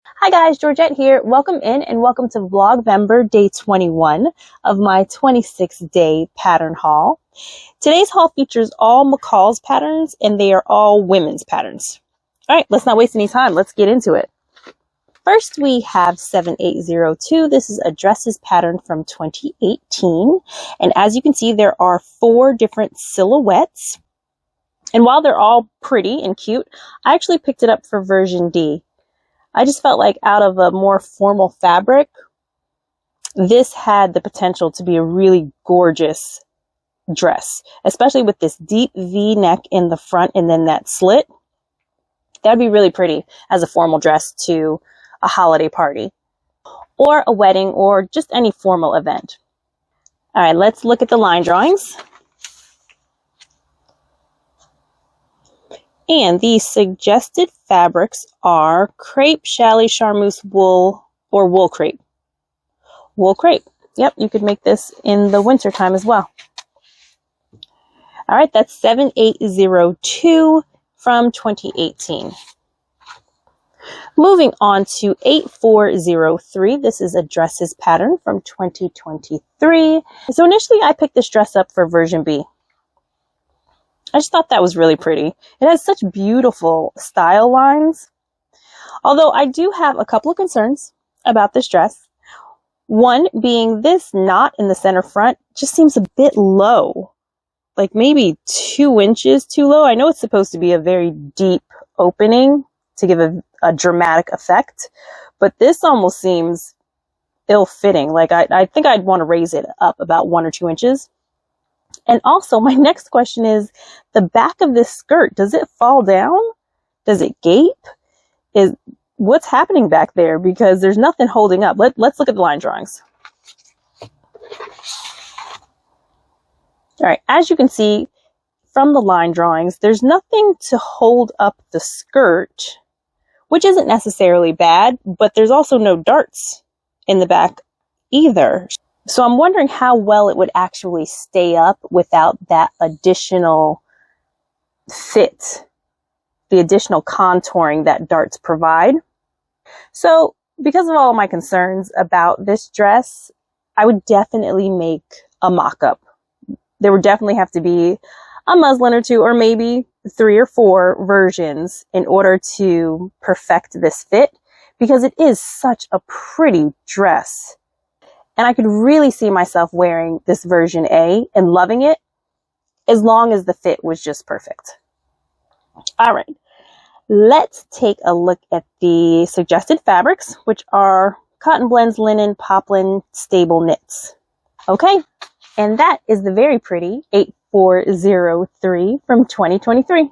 Hi guys, Georgette here. Welcome in and welcome to Vlogvember day 21 of my 26-day pattern haul. Today's haul features all McCall's patterns and they are all women's patterns. All right, let's not waste any time. Let's get into it. First, we have 7802. This is a dresses pattern from 2018. And as you can see, there are 4 different silhouettes. And while they're all pretty and cute, I actually picked it up for version D. I just felt like out of a more formal fabric, this had the potential to be a really gorgeous dress, especially with this deep V neck in the front and then that slit. That'd be really pretty as a formal dress to a holiday party or a wedding or just any formal event. All right, let's look at the line drawings. And the suggested fabrics are crepe, challis, charmeuse, wool, or wool crepe. Wool crepe. Yep, you could make this in the winter time as well. All right, that's 7802 from 2018. Moving on to 8403. This is a dresses pattern from 2023. So initially I picked this dress up for version B. I just thought that was really pretty. It has such beautiful style lines. Although I do have a couple of concerns about this dress. One being this knot in the center front just seems a bit low. Like maybe 2 inches too low. I know it's supposed to be a very deep opening to give a dramatic effect. But this almost seems ill-fitting. Like I think I'd want to raise it up about 1 or 2 inches. And also, my next question is, the back of this skirt, does it fall down? Does it gape? What's happening back there? Because there's nothing holding up. Let's look at the line drawings. All right, as you can see from the line drawings, there's nothing to hold up the skirt, which isn't necessarily bad, but there's also no darts in the back either. So I'm wondering how well it would actually stay up without that additional fit, the additional contouring that darts provide. So because of all of my concerns about this dress, I would definitely make a mock-up. There would definitely have to be a muslin or 2 or maybe 3 or 4 versions in order to perfect this fit because it is such a pretty dress. And I could really see myself wearing this version A and loving it as long as the fit was just perfect. All right, let's take a look at the suggested fabrics, which are cotton blends, linen, poplin, stable knits. Okay, and that is the very pretty 8403 from 2023.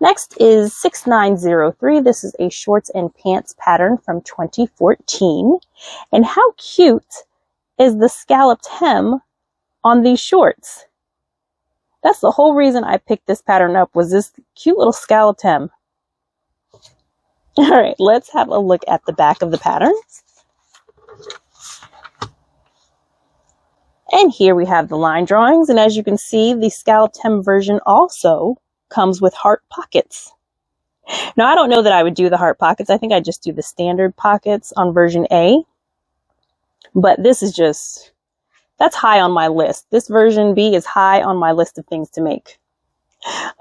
Next is 6903. This is a shorts and pants pattern from 2014. And how cute is the scalloped hem on these shorts? That's the whole reason I picked this pattern up, was this cute little scalloped hem. All right, let's have a look at the back of the pattern. And here we have the line drawings. And as you can see, the scalloped hem version also comes with heart pockets. Now, I don't know that I would do the heart pockets. I think I'd just do the standard pockets on version A. But this is just, that's high on my list. This version B is high on my list of things to make.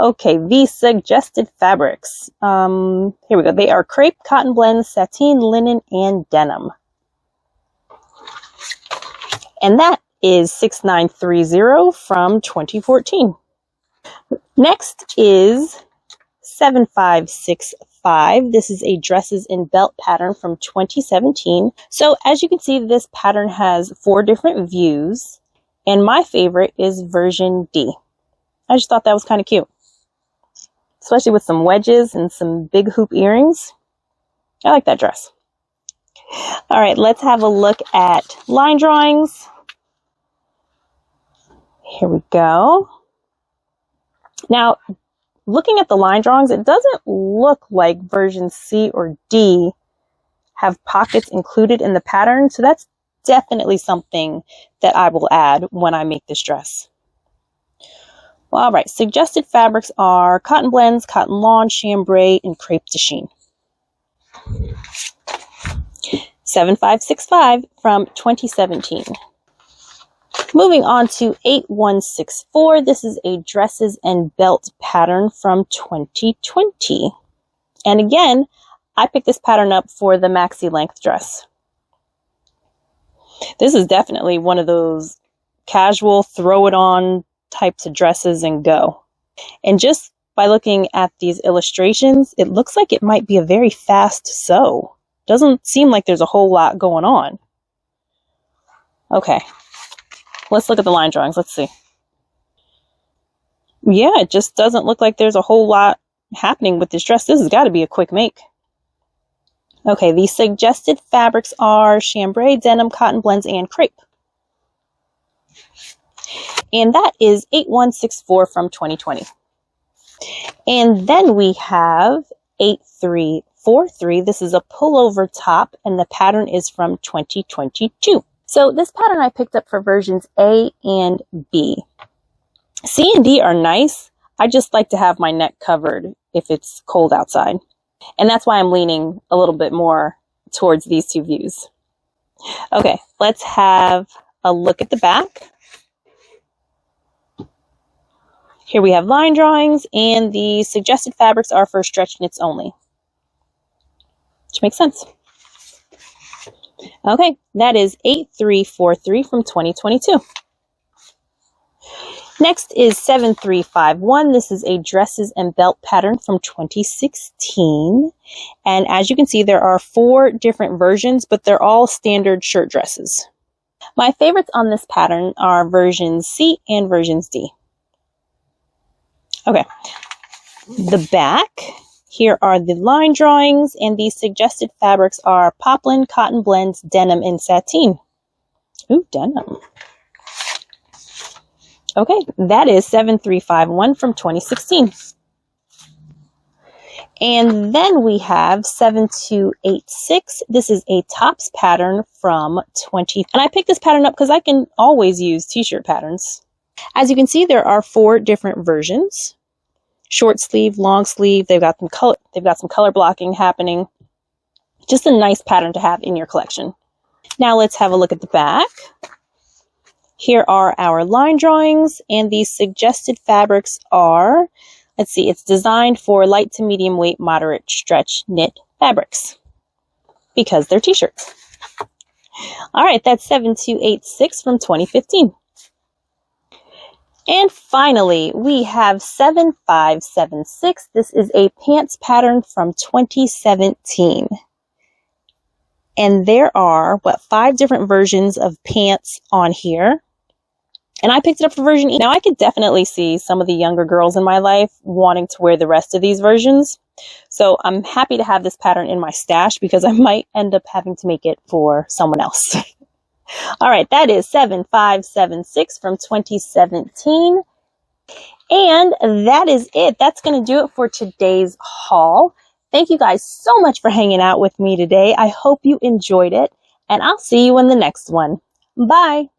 Okay, the suggested fabrics. Here we go. They are crepe, cotton blends, sateen, linen, and denim. And that is 6930 from 2014. Next is 7565. This is a dresses and belt pattern from 2017. So as you can see, this pattern has 4 different views, and my favorite is version D. I just thought that was kind of cute, especially with some wedges and some big hoop earrings. I like that dress. All right, let's have a look at line drawings. Here we go. Now, looking at the line drawings, it doesn't look like version C or D have pockets included in the pattern. So that's definitely something that I will add when I make this dress. Well, all right, suggested fabrics are cotton blends, cotton lawn, chambray, and crepe de chine. 7565 from 2017. Moving on to 8164. This is a dresses and belt pattern from 2020. And again, I picked this pattern up for the maxi length dress. This is definitely one of those casual, throw it on types of dresses and go. And just by looking at these illustrations, it looks like it might be a very fast sew. Doesn't seem like there's a whole lot going on. Okay, let's look at the line drawings. Let's see. Yeah, it just doesn't look like there's a whole lot happening with this dress. This has got to be a quick make. Okay, the suggested fabrics are chambray, denim, cotton blends, and crepe. And that is 8164 from 2020. And then we have 8343. This is a pullover top, and the pattern is from 2022. So this pattern I picked up for versions A and B. C and D are nice. I just like to have my neck covered if it's cold outside. And that's why I'm leaning a little bit more towards these two views. Okay, let's have a look at the back. Here we have line drawings, and the suggested fabrics are for stretch knits only. Which makes sense. Okay, that is 8343 from 2022. Next is 7351. This is a dresses and belt pattern from 2016. And as you can see, there are 4 different versions, but they're all standard shirt dresses. My favorites on this pattern are versions C and versions D. Okay, the back. Here are the line drawings, and the suggested fabrics are poplin, cotton blends, denim, and sateen. Ooh, denim. Okay, that is 7351 from 2016. And then we have 7286. This is a tops pattern from 20. And I picked this pattern up because I can always use t-shirt patterns. As you can see, there are 4 different versions. Short sleeve, long sleeve. They've got some color blocking happening. Just a nice pattern to have in your collection. Now let's have a look at the back. Here are our line drawings, and the suggested fabrics are, let's see, it's designed for light to medium weight, moderate stretch knit fabrics because they're t-shirts. All right, that's 7286 from 2015. And finally, we have 7576. This is a pants pattern from 2017. And there are, 5 different versions of pants on here. And I picked it up for version E. Now, I could definitely see some of the younger girls in my life wanting to wear the rest of these versions. So I'm happy to have this pattern in my stash because I might end up having to make it for someone else. All right, that is 7576 from 2017. And that is it. That's going to do it for today's haul. Thank you guys so much for hanging out with me today. I hope you enjoyed it, and I'll see you in the next one. Bye.